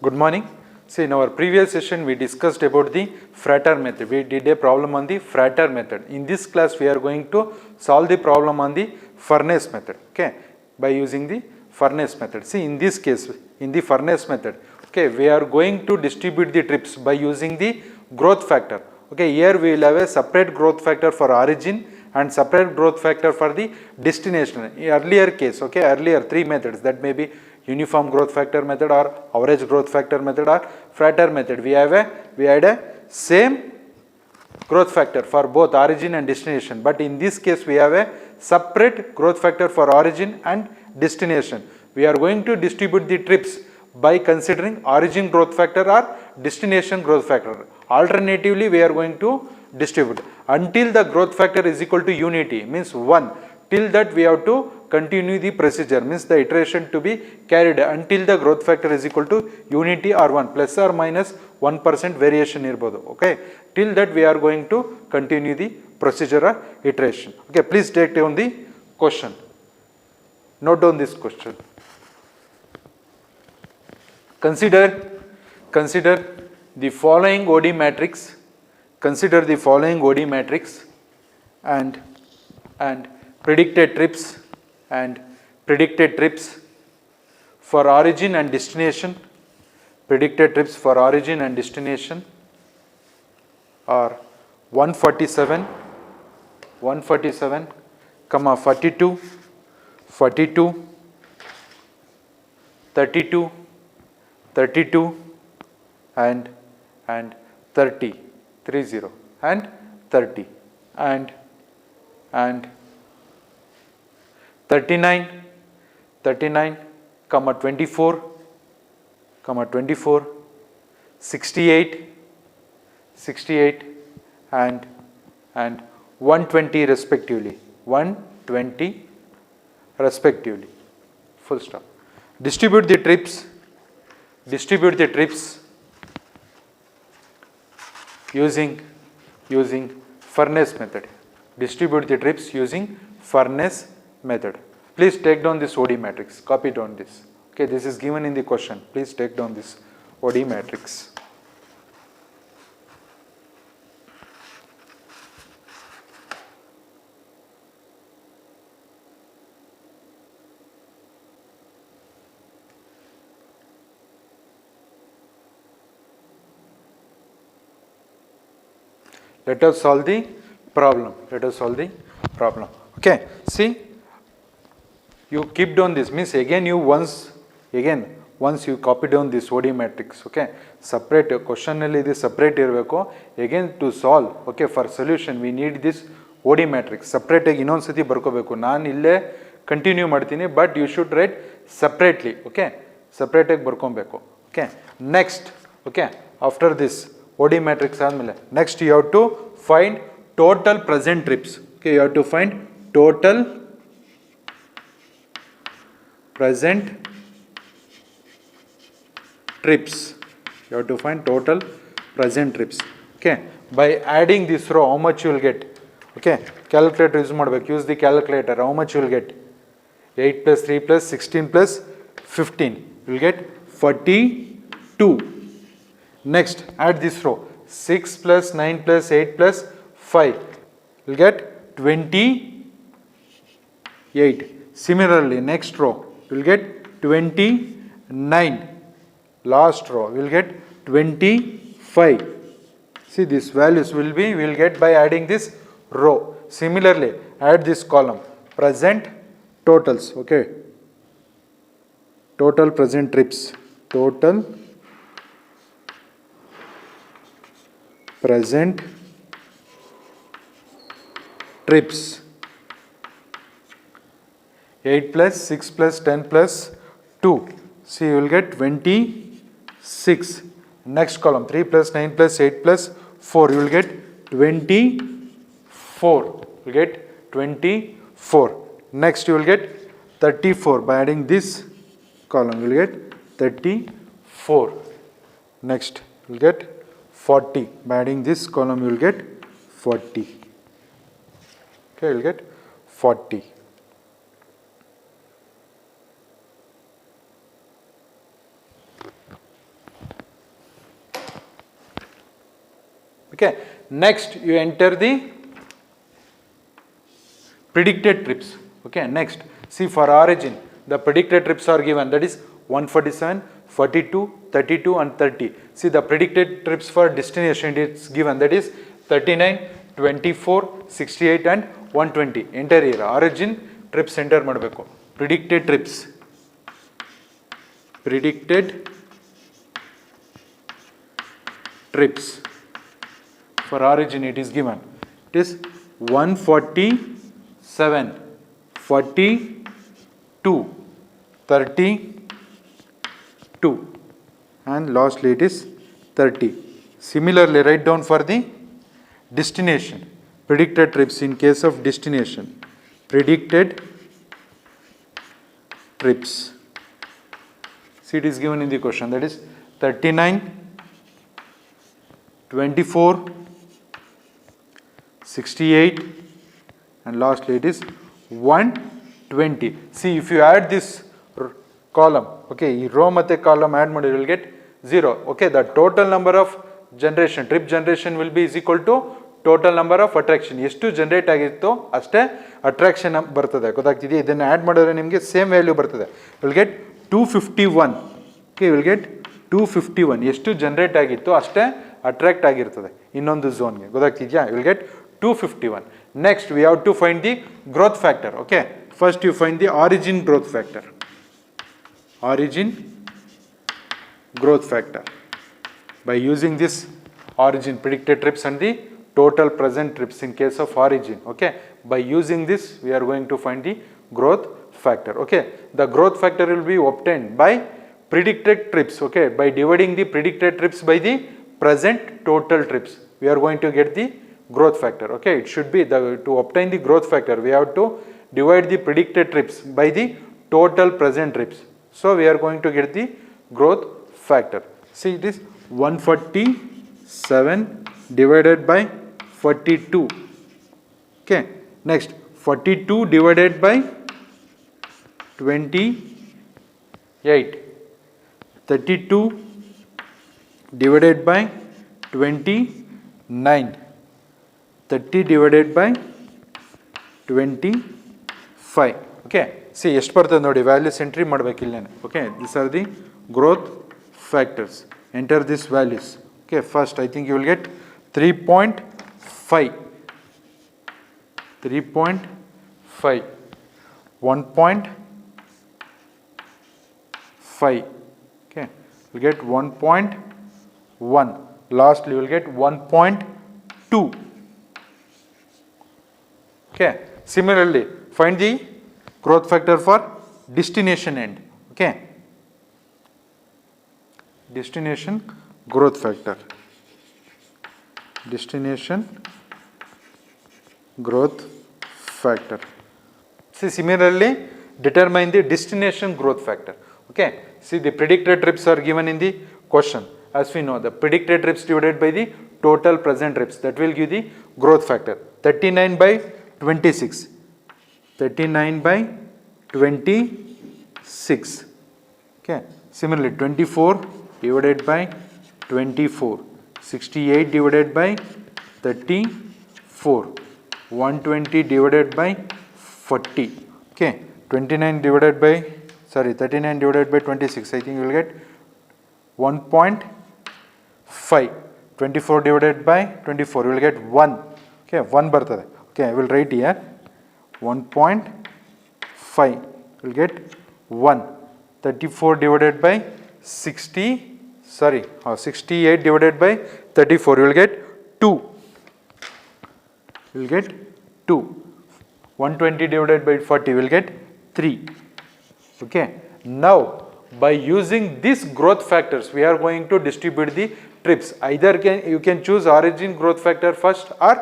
Good morning. See, in our previous session we discussed about the Frater method. We did a problem on the Frater method. In this class we are going to solve the problem on the furnace method, okay, by using the furnace method. See, in this case, in the furnace method, okay, we are going to distribute the trips by using the growth factor. Okay, here we will have a separate growth factor for origin and separate growth factor for the destination. In earlier case, okay, earlier three methods, that may be uniform growth factor method or average growth factor method or Frater method. We had a same growth factor for both origin and destination, but in this case we have a separate growth factor for origin and destination. We are going to distribute the trips by considering origin growth factor or destination growth factor. Alternatively, we are going to distribute until the growth factor is equal to unity, means 1. Till that we have to continue the procedure, means the iteration to be carried until the growth factor is equal to unity or 1, plus or minus 1% variation irbodu. Okay, till that we are going to continue the procedure or iteration. Okay, please take down the question. Note down this question. Consider the following OD matrix. Consider the following OD matrix and predicted trips for origin and destination. Predicted trips for origin and destination are 147, 42, 42, 32, 32 and 30, 30 and 30 and 39, 24, 68 and 120 respectively. 120 respectively. Full stop. Distribute the trips using furnace method. Distribute the trips using furnace method. Please take down this OD matrix. Copy down this. Okay, this is given in the question. Please take down this OD matrix. Let us solve the problem. Okay, see, you keep down this, means once you copy down this OD matrix, okay, separate question alli this separate irbeku. Again to solve, okay, for solution we need this OD matrix separate agi innond sati barkobeku. Naan ille continue ಮಾಡ್ತೀನಿ, but you should write separately, okay, separate agi barkobeku. Okay, next, okay, after this OD matrix ಆದಮೇಲೆ next you have to find total present trips. Okay, you have to find total present trips. You have to find total present trips. Okay, by adding this row, how much you will get? Okay, calculator use ಮಾಡಬೇಕು. Use the calculator. How much you will get? 8 plus 3 plus 16 plus 15. You will get 42. Next, add this row. 6 plus 9 plus 8 plus 5. You will get 28. Similarly, next row, you will get 29. Last row, we will get 25. See, these values we will get by adding this row. Similarly, add this column, present totals, okay. Total present trips. Total present trips. 8 plus 6 plus 10 plus 2. See, you will get 26. Next column, 3 plus 9 plus 8 plus 4. You will get 24. You will get 24. Next, you will get 34. By adding this column, you will get 34. Next, you will get 40. By adding this column, you will get 40. Okay, you will get 40. Next you enter the predicted trips. Okay, next see for origin the predicted trips are given, that is 147, 42, 32 and 30. See the predicted trips for destination it's given, that is 39, 24, 68 and 120. Enter here origin trips enter ಮಾಡಬೇಕು. Predicted trips for origin it is given, it is 147, 42, 32 and lastly it is 30. Similarly write down for the destination predicted trips. In case of destination, predicted trips, see it is given in the question, that is 39, 24, 68 and lastly it is 120. See if you add this column, okay, ಈ row ಮತ್ತೆ column add ಮಾಡಿದ್ರೆ you will get 0. Okay, the total number of generation, trip generation will be is equal to total number of attraction. ಎಷ್ಟು generate ಆಗಿತ್ತು ಅಷ್ಟೇ attraction ಬರ್ತದೆ, ಗೊತ್ತಾಗ್ತಿದೆಯಾ? ಇದನ್ನು add ಮಾಡಿದ್ರೆ ನಿಮಗೆ ಸೇಮ್ ವ್ಯಾಲ್ಯೂ ಬರ್ತದೆ. Will get 251. Okay, will get 251. ಎಷ್ಟು ಜನರೇಟ್ ಆಗಿತ್ತು ಅಷ್ಟೇ ಅಟ್ರಾಕ್ಟ್ ಆಗಿರ್ತದೆ ಇನ್ನೊಂದು ಝೋನ್ಗೆ, ಗೊತ್ತಾಗ್ತಿದೆಯಾ? Will get 251. Next we have to find the growth factor. Okay, first you find the origin growth factor. Origin growth factor by using this origin predicted trips and the total present trips in case of origin. Okay, by using this we are going to find the growth factor. Okay, the growth factor will be obtained by predicted trips. Okay, by dividing the predicted trips by the present total trips we are going to get the growth factor. Okay, it should be to obtain the growth factor we have to divide the predicted trips by the total present trips. So we are going to get the growth factor. See it is 147 divided by 42. Okay, next 42 divided by 28, 32 divided by 29, 30 divided by 25. Okay, see ಎಷ್ಟು ಬರ್ತದೆ ನೋಡಿ, values entry ಮಾಡಬೇಕು ಇಲ್ಲೇನೆ. Okay, these are the growth factors. Enter these values. Okay, first I think you will get 3.5, 3.5, 1.5. Okay, you will get 1.1. Lastly you will get 1.2. Okay, similarly find the growth factor for destination end. Okay, destination growth factor, destination growth factor. See similarly determine the destination growth factor. Okay, see the predicted trips are given in the question. As we know, the predicted trips divided by the total present trips, that will give the growth factor. 39 by 26, 39 by 26. Okay, similarly 24 divided by 24, 68 divided by 34, 120 divided by 40. Okay, 39 divided by 39 divided by 26, I think you will get 1.5. 24 divided by 24 you will get 1. Okay, 1 ಬರ್ತದೆ. Okay, I will write here 1.5 will get 1. 34 divided by 68 divided by 34 you will get 2. You will get 2. 120 divided by 40 will get 3. Okay, now by using these growth factors we are going to distribute the trips. Either you can choose origin growth factor first or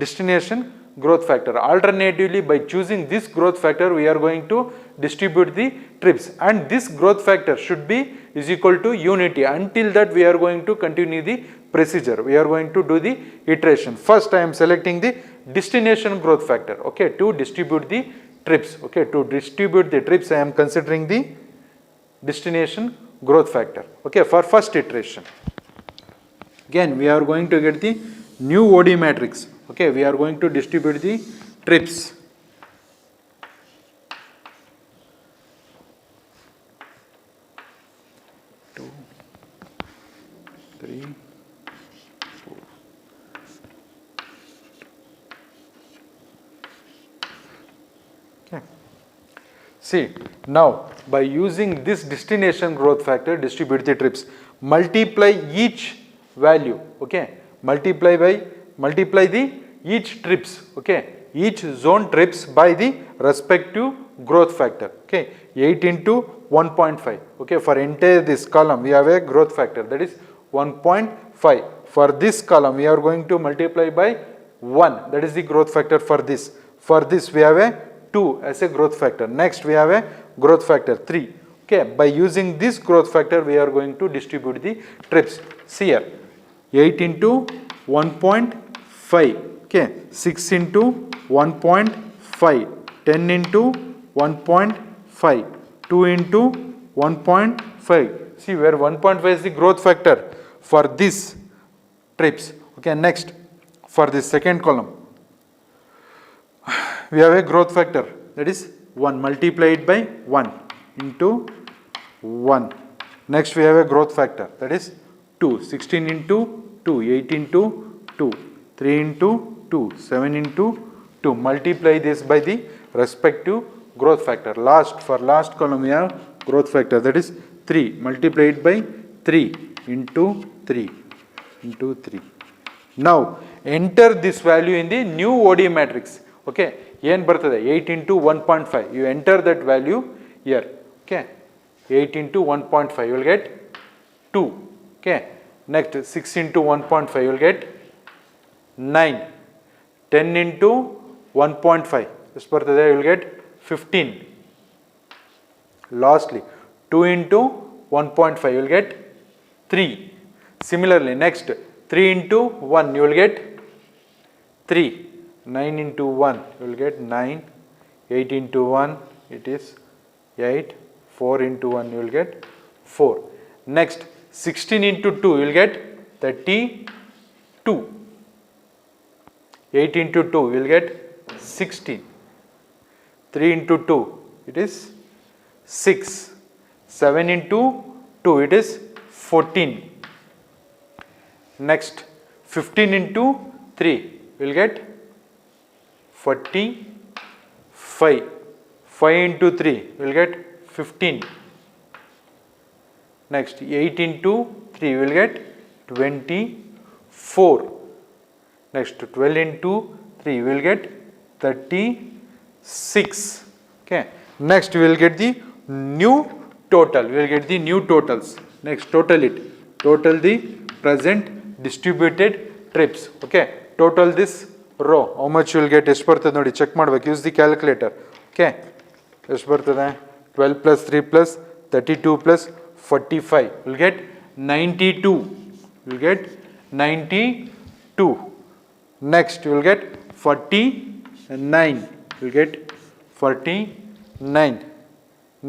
destination growth factor. Alternatively, by choosing this growth factor we are going to distribute the trips, and this growth factor should be is equal to unity. Until that we are going to continue the procedure. We are going to do the iteration. First I am selecting the destination growth factor. Okay, to distribute the trips. Okay, to distribute the trips I am considering the destination growth factor. Okay, for first iteration again we are going to get the new OD matrix. Okay, we are going to distribute the trips. Two, three, four. Okay. See, now by using this destination growth factor, distribute the trips. Multiply each value. Okay, multiply the each trips. Okay, each zone trips by the respective growth factor. Okay, 8 into 1.5. Okay, for entire this column we have a growth factor, that is 1.5. For this column we are going to multiply by 1, that is the growth factor for this. For this we have a 2 as a growth factor. Next we have a growth factor 3. Okay, by using this growth factor we are going to distribute the trips. See here, 8 into 1.5. Okay, 6 into 1.5, 10 into 1.5, 2 into 1.5. See where 1.5 is the growth factor for this trips. Okay, next for the second column we have a growth factor, that is 1 multiplied by 1 into 1. Next we have a growth factor, that is 2, 16 into 2, 8 into 2, 3 into 2, 7 into 2. Multiply this by the respective growth factor. For last column we have growth factor, that is 3 multiplied by 3 into 3 into 3. Now enter this value in the new OD matrix. Okay, 8 into 1.5, you enter that value here. Okay, 8 into 1.5 you will get 2. Okay, next 6 into 1.5 you will get 9. 10 into 1.5 you will get 15. Lastly 2 into 1.5 you will get 3. Similarly next 3 into 1 you will get 3. 9 into 1 you will get 9, 8 into 1 it is 8, 4 into 1 you will get 4. Next 16 into 2 you will get 32. 8 into 2 you will get 16. 3 into 2 it is 6. 7 into 2 it is 14. Next 15 into 3 you will get 45. 5 into 3 you will get 15. Next 8 into 3 you will get 24. Next 12 into 3 you will get 36. Okay. Next we will get the new total. We will get the new totals. Next total it. Total the present distributed trips. Okay. Total this row. How much you will get? ಎಷ್ಟು ಬರ್ತದೆ ನೋಡಿ check ಮಾಡಬೇಕು. Use the calculator. Okay, ಎಷ್ಟು ಬರ್ತದೆ? 12 plus 3 plus 32 plus 45 will get 92. You will get 92. Next you will get 49. You will get 49.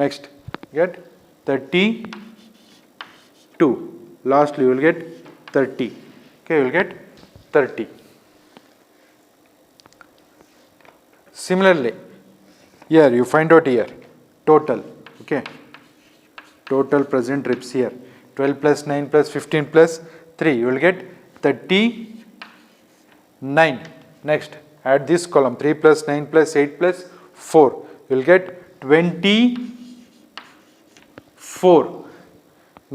Next get 32. Lastly you will get 30. Okay, you will get 30. Similarly, here you find out here total. Okay, total present trips here 12 plus 9 plus 15 plus 3 you will get 39. Next add this column 3 plus 9 plus 8 plus 4 you will get 24.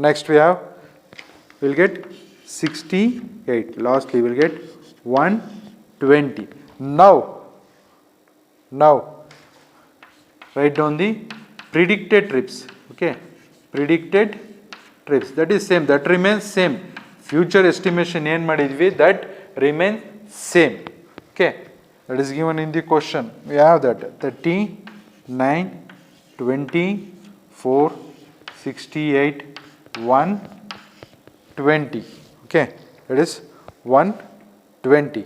Next we will get 68. Lastly we will get 120. Now write down the predicted trips. Okay, predicted trips, that is same, that remains same. Future estimation ಏನು ಮಾಡಿದ್ವಿ, that remains same. Okay, that is given in the question. We have that 39, 24, 68, 120. Okay, that is 120.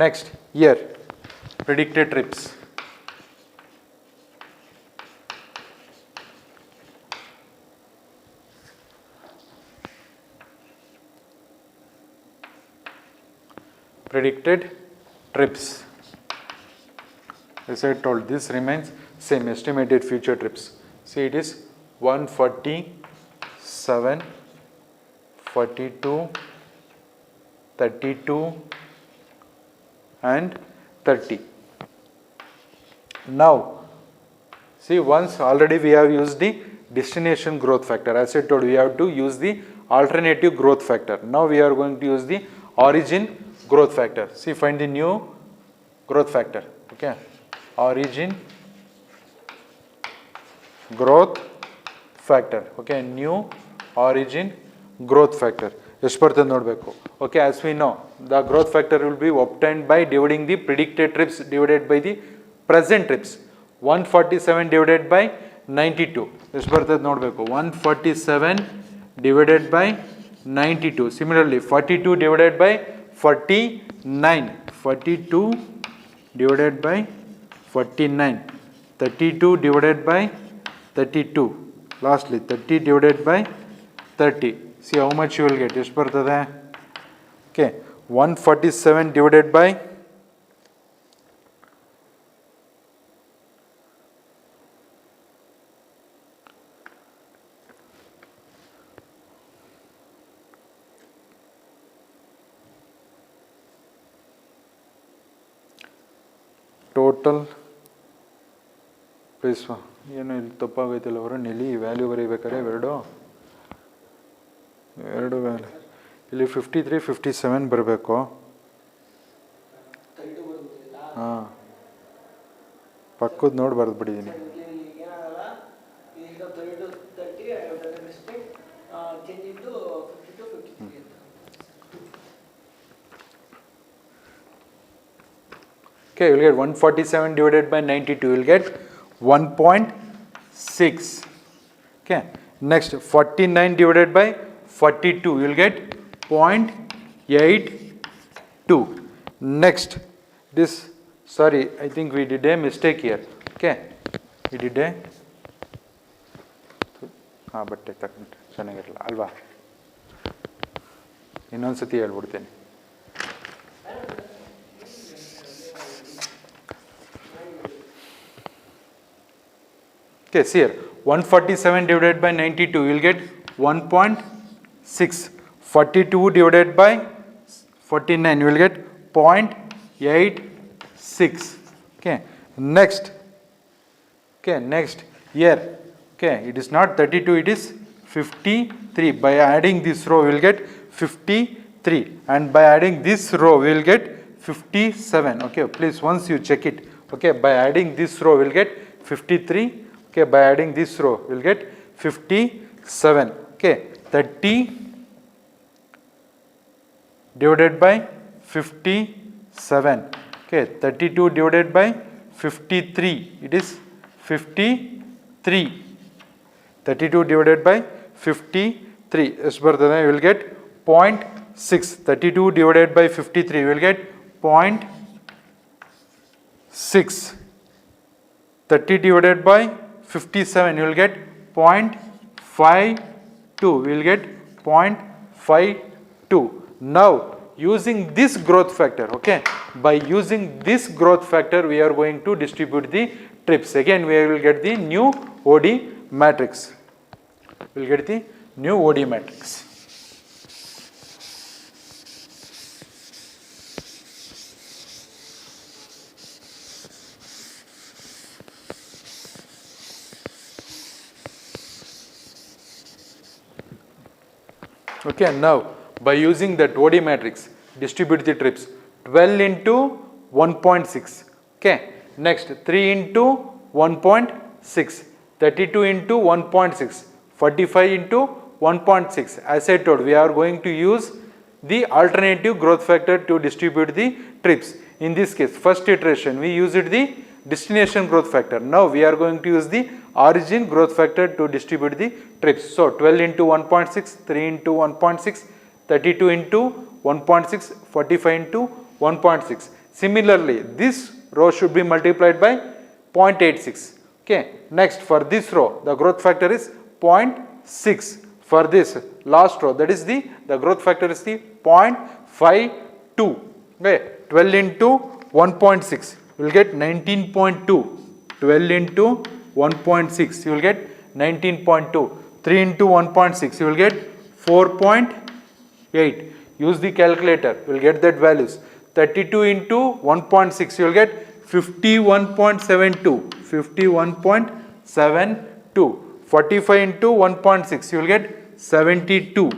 Next here predicted trips. predicted trips. As I told, this remains same, estimated future trips. See, it is 147, 42, 32 and 30. Now, see, once already we have used the destination growth factor. As I told, we have to use the alternative growth factor. Now we are going to use the origin growth factor. See, find the new growth factor. Okay, origin growth factor. Okay, new origin growth factor. Okay, as we know, the growth factor will be obtained by dividing the predicted trips divided by the present trips. 147 divided by 92. 147 divided by 92. Similarly, 42 divided by 49. 42 divided by 49. 32 divided by 32. Lastly, 30 divided by 30. See how much you will get. Okay, 147 divided by total please ಏನು ಇಲ್ಲಿ ತಪ್ಪಾಗೈತಿಲ್ಲ ಅವರು ಇಲ್ಲಿ value ಬರೀಬೇಕಾದ್ರೆ ಎರಡು value ಇಲ್ಲಿ 53 57 ಬರಬೇಕು. ಹಾಂ, ಪಕ್ಕದ ನೋಡಿ ಬರೆದು ಬಿಟ್ಟಿದ್ದೀನಿ. Okay, you will get 147 divided by 92, you will get 1.6. Okay, next 49 divided by 42, you will get 0.82. Next, this, sorry, I think we did a mistake here. Okay, we did a, ಬಟ್ಟೆ ತಗೊಂಡು ಚೆನ್ನಾಗಿರಲ್ಲ ಅಲ್ವಾ, ಇನ್ನೊಂದು ಸತಿ ಹೇಳ್ಬಿಡ್ತೇನೆ. Okay, see here, 147 divided by 92, you will get 1.6. 42 divided by 49, you will get 0.86. Okay, next, okay, next here, okay, it is not 32, it is 53. By adding this row, we will get 53, and by adding this row, we will get 57. Okay, please once you check it. Okay, by adding this row, we will get 53. Okay, by adding this row, we will get 57. Okay, 30 divided by 57. Okay, 32 divided by 53, it is 53. 32 divided by 53, yes, you will get 0.6. 32 divided by 53, you will get 0.6. 30 divided by 57, you will get 0.52. We will get 0.52. Now, using this growth factor, okay, by using this growth factor, we are going to distribute the trips. Again, we will get the new OD matrix. We will get the new OD matrix. Okay, now by using that OD matrix, distribute the trips. 12 into 1.6. Okay, next 3 into 1.6, 32 into 1.6, 45 into 1.6. As I told, we are going to use the alternative growth factor to distribute the trips. In this case, first iteration, we used the destination growth factor. Now we are going to use the origin growth factor to distribute the trips. So 12 into 1.6, 3 into 1.6, 32 into 1.6, 45 into 1.6. Similarly, this row should be multiplied by 0.86. Okay, next for this row, the growth factor is 0.6. For this last row, that is the growth factor is the 0.52. Okay. 12 into 1.6, you will get 19.2. 12 into 1.6, you will get 19.2. 3 into 1.6, you will get 4.8. Use the calculator, you will get that values. 32 into 1.6, you will get 51.72. 51.72. 45 into 1.6, you will get 72.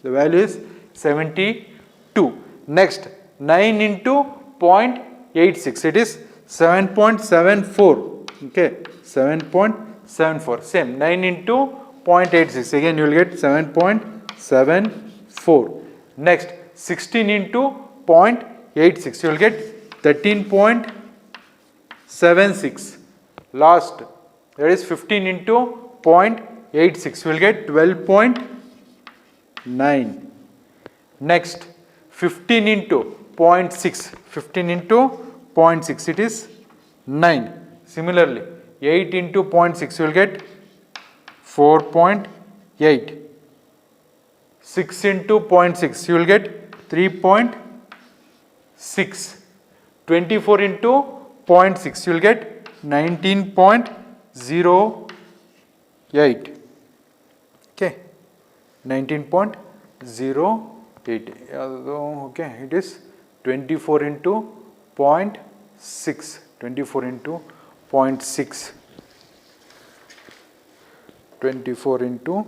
The value is 72. Next, 9 into 0.86, it is 7.74. Okay, 7.74. Same, 9 into 0.86, again you will get 7.74. Next, 16 into 0.86, you will get 13.76. Last, that is 15 into 0.86, you will get 12.9. Next, 15 into 0.6, 15 into 0.6, it is 9. Similarly, 8 into 0.6, you will get 4.8. 6 into 0.6, you will get 3.6. 24 into 0.6, you will get 19.08. Okay, 19.08. Okay, it is 24 into 0.6. 24 into 0.6. 24 into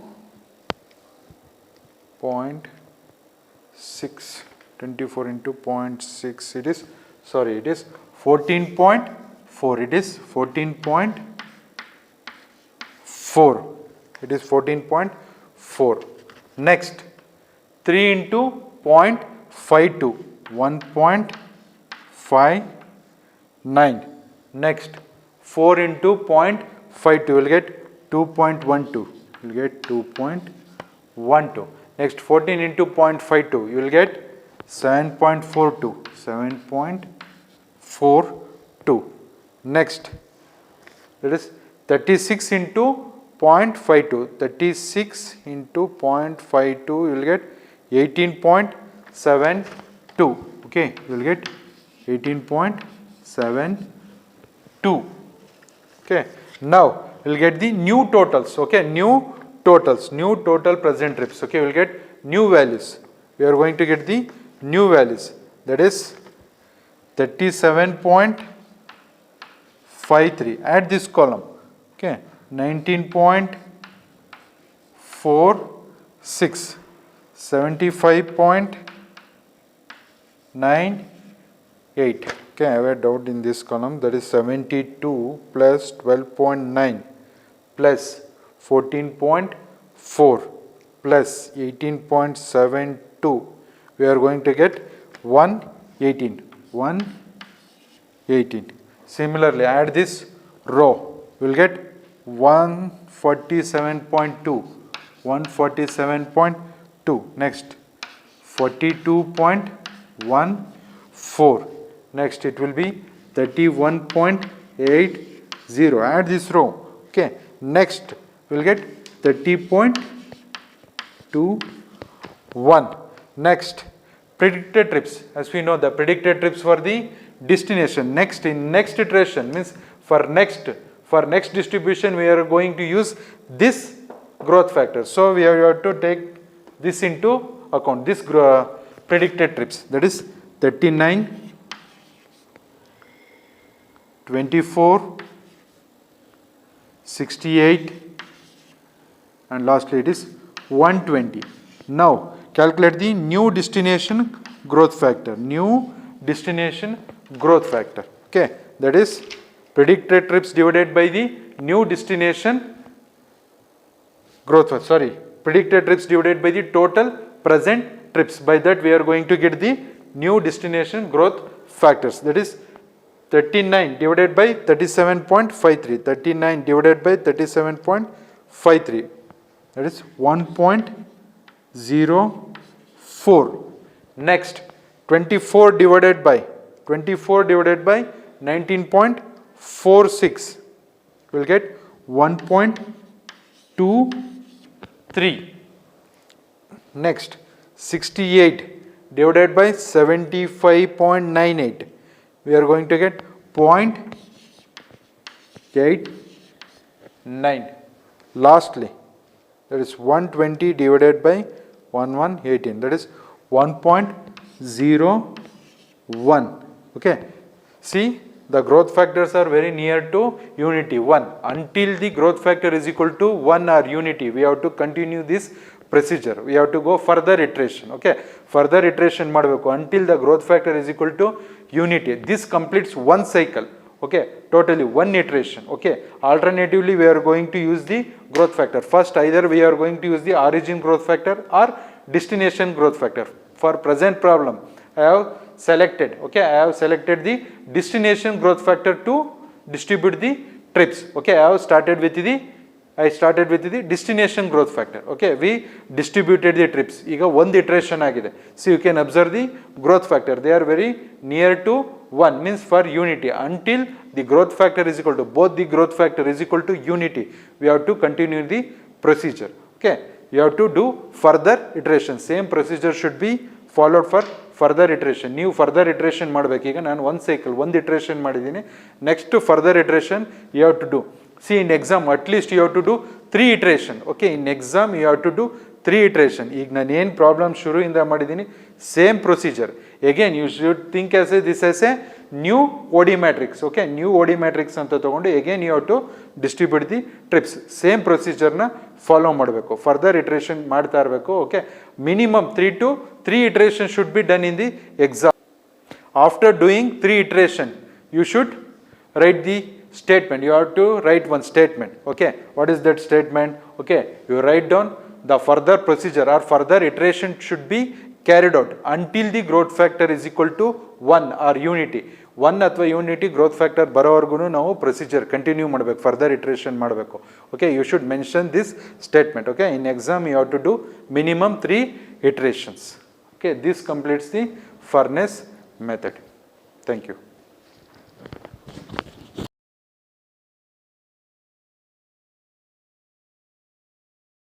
0.6. 24 into 0.6. It is, sorry, it is 14.4. It is 14.4. It is 14.4. Next, 3 into 0.52. 1.59. Next, 4 into 0.52. You will get 2.12. You will get 2.12. Next, 14 into 0.52. You will get 7.42. 7.42. Next, that is 36 into 0.52. 36 into 0.52. You will get 18.72. Okay, you will get 18.72. Okay, now we will get the new totals. Okay, new totals, new total present trips. Okay, we will get new values. We are going to get the new values. That is 37.53. Add this column. Okay, 19.46. 75.98. Okay, I have a doubt in this column. That is 72 plus 12.9 plus 14.4 plus 18.72. We are going to get 118. 118. Similarly, add this row. We will get 147.2. 147.2. Next, 42.14. Next, it will be 31.80. Add this row. Okay. Next, we will get 30.21. Next, predicted trips. As we know, the predicted trips for the destination. Next, in next iteration means for next distribution, we are going to use this growth factor. So we have to take this into account. This predicted trips. That is 39, 24, 68, and lastly it is 120. Now calculate the new destination growth factor. New destination growth factor. Okay, that is predicted trips divided by the new destination growth factor. Sorry, predicted trips divided by the total present trips. By that we are going to get the new destination growth factors. That is 39 divided by 37.53. 39 divided by 37.53. That is 1.04. Next, 24 divided by 19.46. We will get 1.23. Next, 68 divided by 75.98. We are going to get 0.89. Lastly, that is 120 divided by 1118. That is 1.01. Okay. See, the growth factors are very near to unity 1. Until the growth factor is equal to 1 or unity, we have to continue this procedure. We have to go further iteration. Okay. Further iteration ಮಾಡಬೇಕು until the growth factor is equal to unity. This completes one cycle. Okay, totally one iteration. Okay, alternatively we are going to use the growth factor. First, either we are going to use the origin growth factor or destination growth factor. For present problem, I have selected, okay, I have selected the destination growth factor to distribute the trips. Okay, I started with the destination growth factor. Okay, we distributed the trips. Iga one iteration agide. So you can observe the growth factor. They are very near to 1, means for unity. Until the growth factor is equal to, both the growth factor is equal to unity, we have to continue the procedure. Okay, you have to do further iteration. Same procedure should be followed for further iteration. ನೀವು further iteration ಮಾಡಬೇಕು. ಈಗ ನಾನು ಒಂದು cycle ಒಂದು iteration ಮಾಡಿದ್ದೀನಿ. Next further iteration you have to do. See, in exam at least you have to do 3 iteration. Okay, in exam you have to do 3 iteration. ಈಗ ನಾನು ಏನು ಪ್ರಾಬ್ಲಮ್ ಶುರುವಿಂದ ಮಾಡಿದ್ದೀನಿ, same procedure. Again you should think as this as a new OD matrix. Okay, new OD matrix ಅಂತ ತಗೊಂಡು again you have to distribute the trips. Same ಪ್ರೊಸೀಜರ್ನ follow ಮಾಡಬೇಕು. Further iteration ಮಾಡ್ತಾ ಇರಬೇಕು. Okay, minimum 3 iteration should be done in the exam. After doing 3 iteration, you should write the statement. You have to write one statement. Okay, what is that statement? Okay, you write down the further procedure or further iteration should be carried out until the growth factor is equal to 1 or unity. 1 ಅಥವಾ unity growth factor ಬರೋವರೆಗೂ ನಾವು procedure continue ಮಾಡಬೇಕು, further iteration ಮಾಡಬೇಕು. Okay, you should mention this statement. Okay, in exam you have to do minimum 3 iterations. Okay, this completes the furnace method. Thank you.